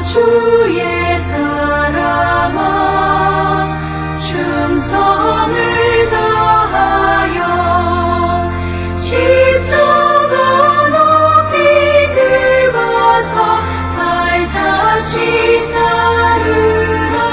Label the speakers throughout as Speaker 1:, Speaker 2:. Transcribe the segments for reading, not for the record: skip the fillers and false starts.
Speaker 1: 주의 사랑아 충성을 다하여 십자가 높이 들어서 발자취 따르라.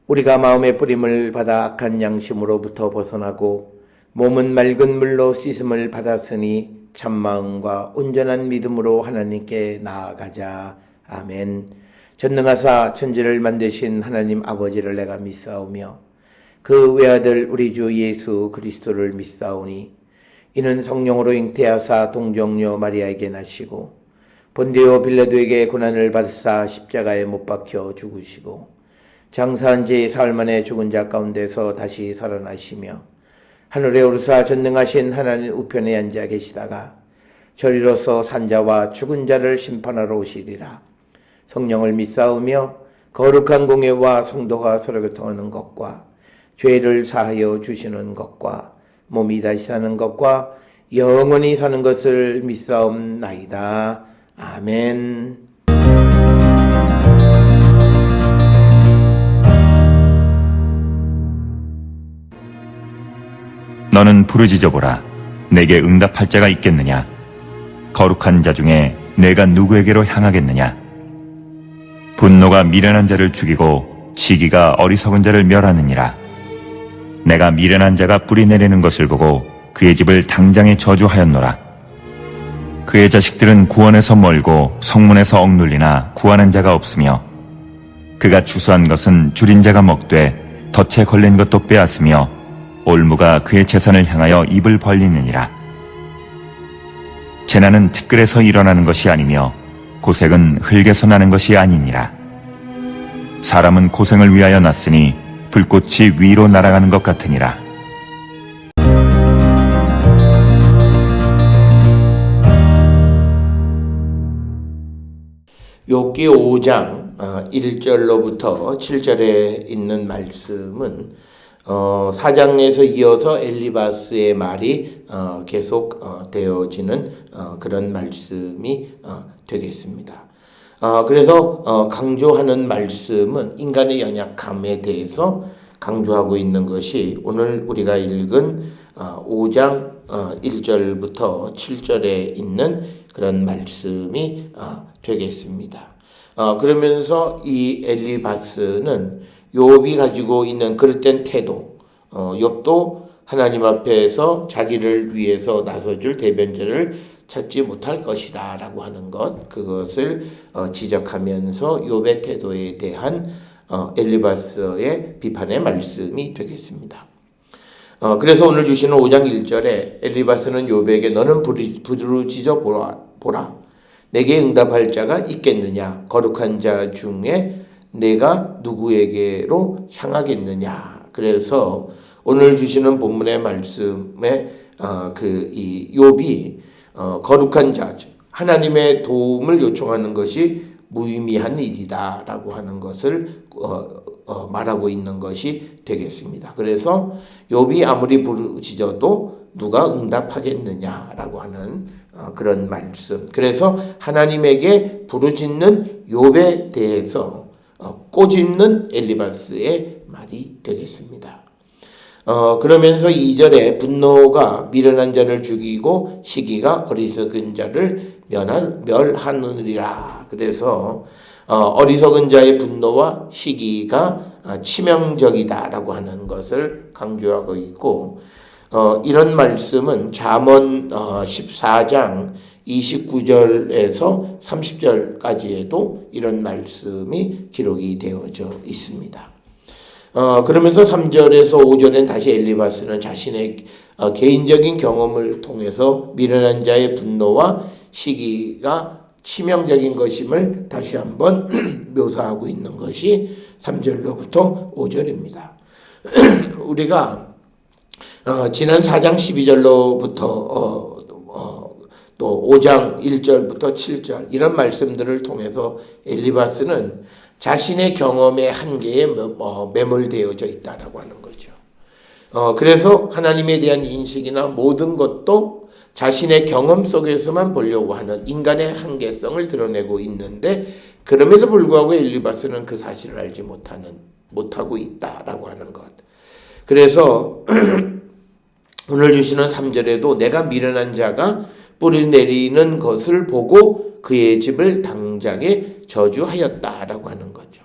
Speaker 2: 우리가 마음의 뿌림을 받아 악한 양심으로부터 벗어나고 몸은 맑은 물로 씻음을 받았으니 참마음과 온전한 믿음으로 하나님께 나아가자. 아멘. 전능하사 천지를 만드신 하나님 아버지를 내가 믿사오며 그 외아들 우리 주 예수 그리스도를 믿사오니 이는 성령으로 잉태하사 동정녀 마리아에게 나시고 본디오 빌라도에게 고난을 받으사 십자가에 못 박혀 죽으시고 장사한 지 사흘 만에 죽은 자 가운데서 다시 살아나시며 하늘에 오르사 전능하신 하나님 우편에 앉아 계시다가 저리로서 산자와 죽은 자를 심판하러 오시리라. 성령을 믿사오며 거룩한 공예와 성도가 서로 교통하는 것과 죄를 사하여 주시는 것과 몸이 다시 사는 것과 영원히 사는 것을 믿사옵나이다. 아멘.
Speaker 3: 너는 부르짖어보라. 내게 응답할 자가 있겠느냐? 거룩한 자 중에 내가 누구에게로 향하겠느냐? 분노가 미련한 자를 죽이고 시기가 어리석은 자를 멸하느니라. 내가 미련한 자가 뿌리 내리는 것을 보고 그의 집을 당장에 저주하였노라. 그의 자식들은 구원에서 멀고 성문에서 억눌리나 구하는 자가 없으며 그가 추수한 것은 줄인 자가 먹되 덫에 걸린 것도 빼앗으며 올무가 그의 재산을 향하여 입을 벌리느니라. 재난은 티끌에서 일어나는 것이 아니며 고색은 흙에서 나는 것이 아니니라. 사람은 고생을 위하여 났으니 불꽃이 위로 날아가는 것 같으니라.
Speaker 2: 욥기 5장 1절로부터 7절에 있는 말씀은 4장에서 이어서 엘리바스의 말이 계속 되어지는 그런 말씀이 되겠습니다. 그래서 강조하는 말씀은 인간의 연약함에 대해서 강조하고 있는 것이 오늘 우리가 읽은 5장 1절부터 7절에 있는 그런 말씀이 되겠습니다. 그러면서 이 엘리바스는 욥이 가지고 있는 그릇된 태도, 욥도 하나님 앞에서 자기를 위해서 나서줄 대변자를 찾지 못할 것이다 라고 하는 것, 그것을 지적하면서 욥의 태도에 대한 엘리바스의 비판의 말씀이 되겠습니다. 그래서 오늘 주시는 5장 1절에 엘리바스는 욥에게 너는 부르짖어 보라. 내게 응답할 자가 있겠느냐? 거룩한 자 중에 내가 누구에게로 향하겠느냐. 그래서 오늘 주시는 본문의 말씀에 이 욥이 거룩한 자, 하나님의 도움을 요청하는 것이 무의미한 일이다라고 하는 것을 말하고 있는 것이 되겠습니다. 그래서 욥이 아무리 부르짖어도 누가 응답하겠느냐라고 하는 그런 말씀. 그래서 하나님에게 부르짖는 욥에 대해서 꼬집는 엘리바스의 말이 되겠습니다. 그러면서 2절에 분노가 미련한 자를 죽이고 시기가 어리석은 자를 멸하느니라. 그래서 어리석은 자의 분노와 시기가 치명적이다라고 하는 것을 강조하고 있고, 이런 말씀은 잠언 14장 29절에서 30절까지에도 이런 말씀이 기록이 되어져 있습니다. 그러면서 3절에서 5절엔 다시 엘리바스는 자신의 개인적인 경험을 통해서 미련한 자의 분노와 시기가 치명적인 것임을 다시 한번 묘사하고 있는 것이 3절로부터 5절입니다. 우리가 지난 4장 12절로부터 또 5장 1절부터 7절 이런 말씀들을 통해서 엘리바스는 자신의 경험의 한계에 매몰되어져 있다라고 하는 거죠. 그래서 하나님에 대한 인식이나 모든 것도 자신의 경험 속에서만 보려고 하는 인간의 한계성을 드러내고 있는데, 그럼에도 불구하고 엘리바스는 그 사실을 알지 못하고 있다라고 하는 것. 그래서 오늘 주시는 3절에도 내가 미련한 자가 뿌리 내리는 것을 보고 그의 집을 당장에 저주하였다라고 하는 거죠.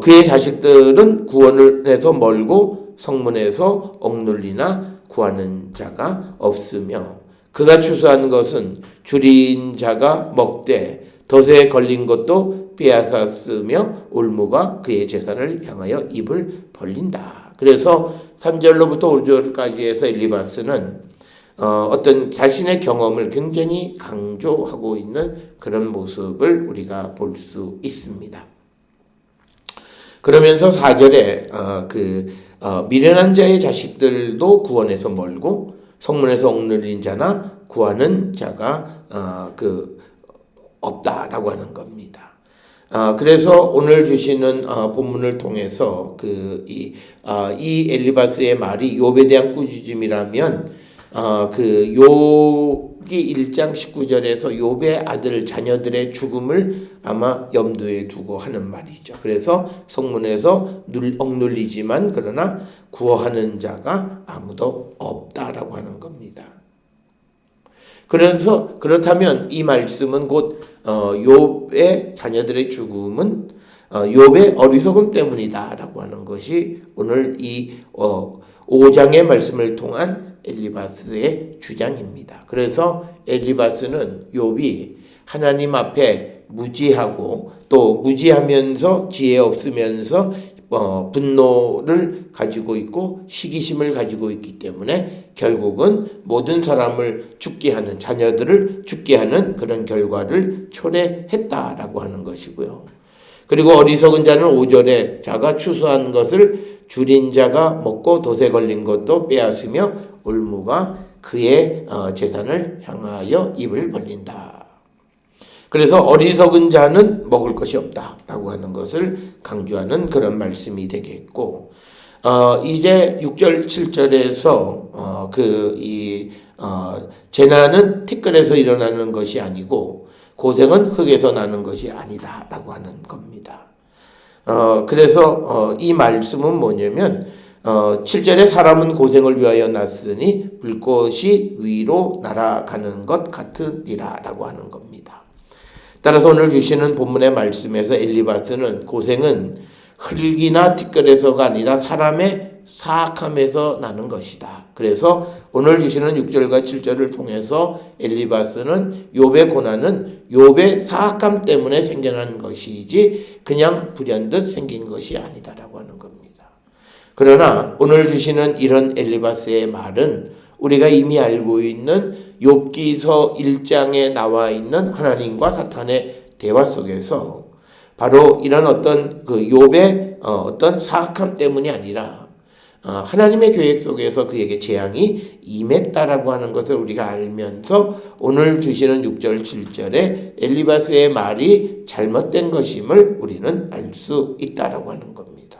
Speaker 2: 그의 자식들은 구원에서 멀고 성문에서 억눌리나 구하는 자가 없으며 그가 추수한 것은 줄인 자가 먹되 덫에 걸린 것도 빼앗았으며 올무가 그의 재산을 향하여 입을 벌린다. 그래서 3절로부터 5절까지 해서 엘리바스는 어떤 자신의 경험을 굉장히 강조하고 있는 그런 모습을 우리가 볼 수 있습니다. 그러면서 4절에 미련한 자의 자식들도 구원에서 멀고 성문에서 억눌린 자나 구하는 자가 없다라고 하는 겁니다. 그래서 오늘 주시는 본문을 통해서 이 엘리바스의 말이 욥에 대한 꾸짖음이라면 욥기 1장 19절에서 욥의 아들 자녀들의 죽음을 아마 염두에 두고 하는 말이죠. 그래서 성문에서 억눌리지만 그러나 구원하는 자가 아무도 없다라고 하는 겁니다. 그래서 그렇다면 이 말씀은 곧 욥의 자녀들의 죽음은 욥의 어리석음 때문이다라고 하는 것이 오늘 이 5장의 말씀을 통한 엘리바스의 주장입니다. 그래서 엘리바스는 욥이 하나님 앞에 무지하고 또 무지하면서 지혜 없으면서 분노를 가지고 있고 시기심을 가지고 있기 때문에 결국은 모든 사람을 죽게 하는, 자녀들을 죽게 하는 그런 결과를 초래했다라고 하는 것이고요. 그리고 어리석은 자는 5절에 자가 추수한 것을 줄인 자가 먹고 덫에 걸린 것도 빼앗으며 올무가 그의 재산을 향하여 입을 벌린다. 그래서 어리석은 자는 먹을 것이 없다라고 하는 것을 강조하는 그런 말씀이 되겠고, 이제 6절 7절에서 재난은 티끌에서 일어나는 것이 아니고 고생은 흙에서 나는 것이 아니다라고 하는 겁니다. 그래서 이 말씀은 뭐냐면 7절에 사람은 고생을 위하여 났으니 불꽃이 위로 날아가는 것 같으니라 라고 하는 겁니다. 따라서 오늘 주시는 본문의 말씀에서 엘리바스는 고생은 흙이나 티끌에서가 아니라 사람의 사악함에서 나는 것이다. 그래서 오늘 주시는 6절과 7절을 통해서 엘리바스는 욥의 고난은 욥의 사악함 때문에 생겨난 것이지 그냥 불현듯 생긴 것이 아니다라고 하는 겁니다. 그러나 오늘 주시는 이런 엘리바스의 말은 우리가 이미 알고 있는 욥기서 1장에 나와 있는 하나님과 사탄의 대화 속에서 바로 이런 어떤 욥의 어떤 사악함 때문이 아니라 하나님의 계획 속에서 그에게 재앙이 임했다라고 하는 것을 우리가 알면서 오늘 주시는 6절 7절에 엘리바스의 말이 잘못된 것임을 우리는 알 수 있다라고 하는 겁니다.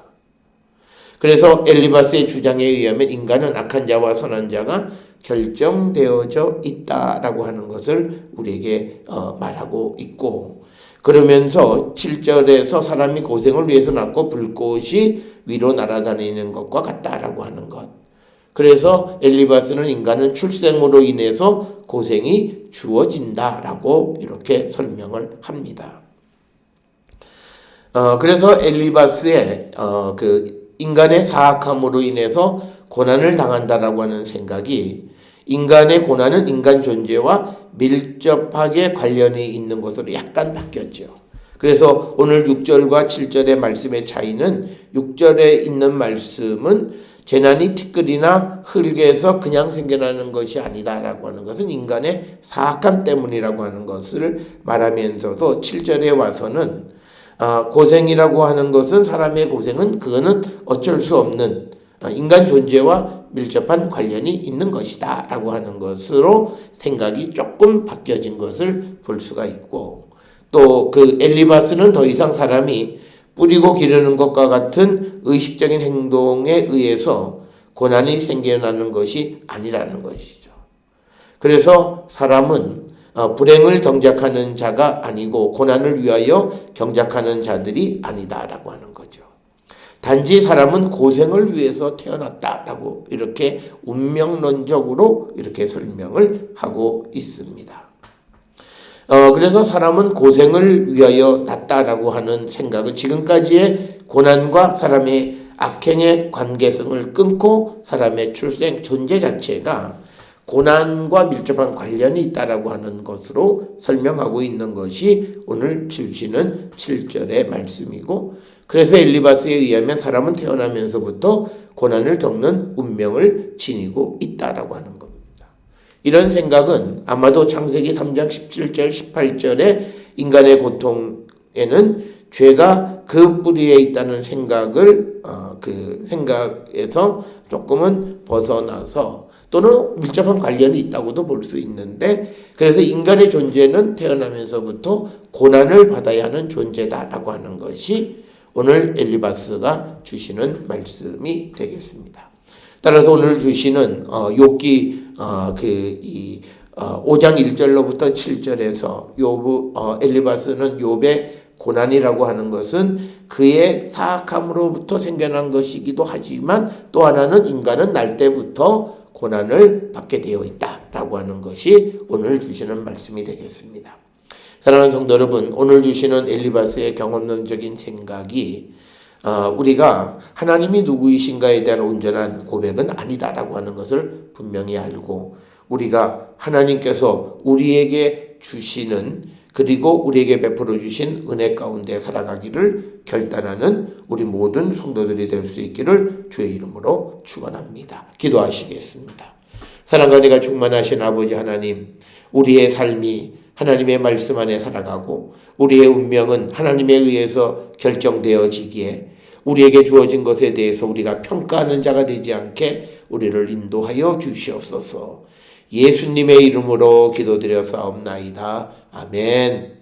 Speaker 2: 그래서 엘리바스의 주장에 의하면 인간은 악한 자와 선한 자가 결정되어져 있다라고 하는 것을 우리에게 말하고 있고, 그러면서 7절에서 사람이 고생을 위해서 낳고 불꽃이 위로 날아다니는 것과 같다라고 하는 것. 그래서 엘리바스는 인간은 출생으로 인해서 고생이 주어진다라고 이렇게 설명을 합니다. 그래서 엘리바스의 그 인간의 사악함으로 인해서 고난을 당한다라고 하는 생각이, 인간의 고난은 인간 존재와 밀접하게 관련이 있는 것으로 약간 바뀌었죠. 그래서 오늘 6절과 7절의 말씀의 차이는, 6절에 있는 말씀은 재난이 티끌이나 흙에서 그냥 생겨나는 것이 아니다라고 하는 것은 인간의 사악함 때문이라고 하는 것을 말하면서도, 7절에 와서는 고생이라고 하는 것은, 사람의 고생은 그거는 어쩔 수 없는 인간 존재와 밀접한 관련이 있는 것이다 라고 하는 것으로 생각이 조금 바뀌어진 것을 볼 수가 있고, 또 그 엘리바스는 더 이상 사람이 뿌리고 기르는 것과 같은 의식적인 행동에 의해서 고난이 생겨나는 것이 아니라는 것이죠. 그래서 사람은 불행을 경작하는 자가 아니고 고난을 위하여 경작하는 자들이 아니다라고 하는 거죠. 단지 사람은 고생을 위해서 태어났다라고 이렇게 운명론적으로 이렇게 설명을 하고 있습니다. 그래서 사람은 고생을 위하여 났다라고 하는 생각은 지금까지의 고난과 사람의 악행의 관계성을 끊고 사람의 출생 존재 자체가 고난과 밀접한 관련이 있다라고 하는 것으로 설명하고 있는 것이 오늘 주시는 7절의 말씀이고, 그래서 엘리바스에 의하면 사람은 태어나면서부터 고난을 겪는 운명을 지니고 있다라고 하는 겁니다. 이런 생각은 아마도 창세기 3장 17절 18절의 인간의 고통에는 죄가 그 뿌리에 있다는 생각을 그 생각에서 조금은 벗어나서, 또는 밀접한 관련이 있다고도 볼 수 있는데, 그래서 인간의 존재는 태어나면서부터 고난을 받아야 하는 존재다라고 하는 것이 오늘 엘리바스가 주시는 말씀이 되겠습니다. 따라서 오늘 주시는 욥기 5장 1절로부터 7절에서 엘리바스는 욥의 고난이라고 하는 것은 그의 사악함으로부터 생겨난 것이기도 하지만, 또 하나는 인간은 날 때부터 고난을 받게 되어 있다라고 하는 것이 오늘 주시는 말씀이 되겠습니다. 사랑하는 성도 여러분, 오늘 주시는 엘리바스의 경험론적인 생각이 우리가 하나님이 누구이신가에 대한 온전한 고백은 아니다라고 하는 것을 분명히 알고, 우리가 하나님께서 우리에게 주시는, 그리고 우리에게 베풀어 주신 은혜 가운데 살아가기를 결단하는 우리 모든 성도들이 될 수 있기를 주의 이름으로 축원합니다. 기도하시겠습니다. 사랑과 은혜가 충만하신 아버지 하나님, 우리의 삶이 하나님의 말씀 안에 살아가고 우리의 운명은 하나님에 의해서 결정되어지기에 우리에게 주어진 것에 대해서 우리가 평가하는 자가 되지 않게 우리를 인도하여 주시옵소서. 예수님의 이름으로 기도드렸사옵나이다. 아멘.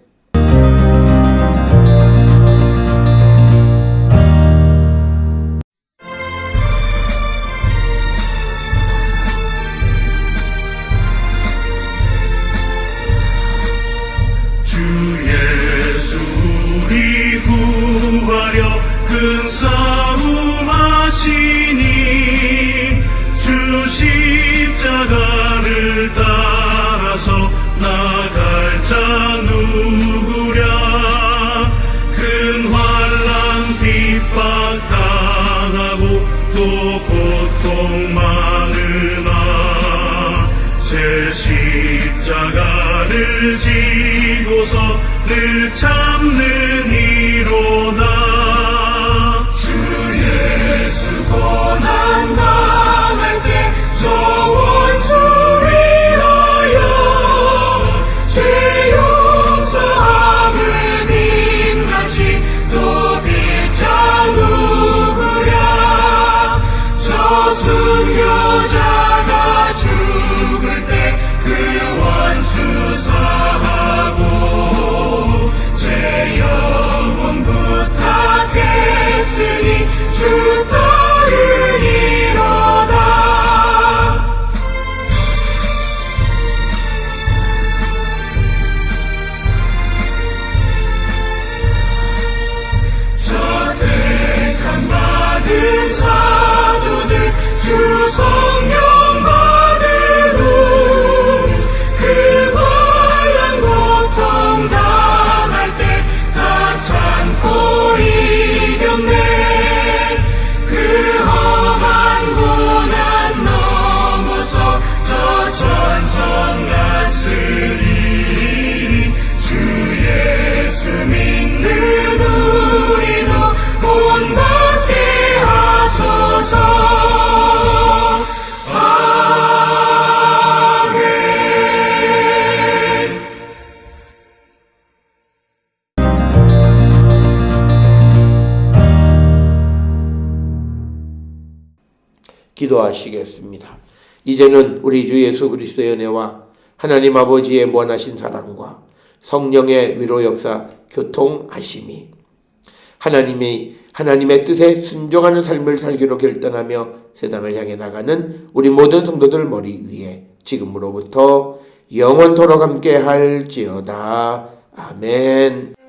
Speaker 4: 주 예수 우리 구하려 큰 싸움 하시니 주 십자가를 따라서 나갈 자 누구랴. 큰 환난 핍박 당하고 또 고통 많으나 제 십자가를 지고서 늘 참는 이로다. 주 예수 고난 당할 때 저 원수 위하여 죄 용서함을 빈같이 또 빌자 누구랴. 저 순교자가 죽을 때 그 원수 사하고 제 영혼
Speaker 2: 기도하시겠습니다. 이제는 우리 주 예수 그리스도의 은혜와 하나님 아버지의 무한하신 사랑과 성령의 위로 역사 교통하심이 하나님의 뜻에 순종하는 삶을 살기로 결단하며 세상을 향해 나가는 우리 모든 성도들 머리 위에 지금으로부터 영원토록 함께 할지어다. 아멘.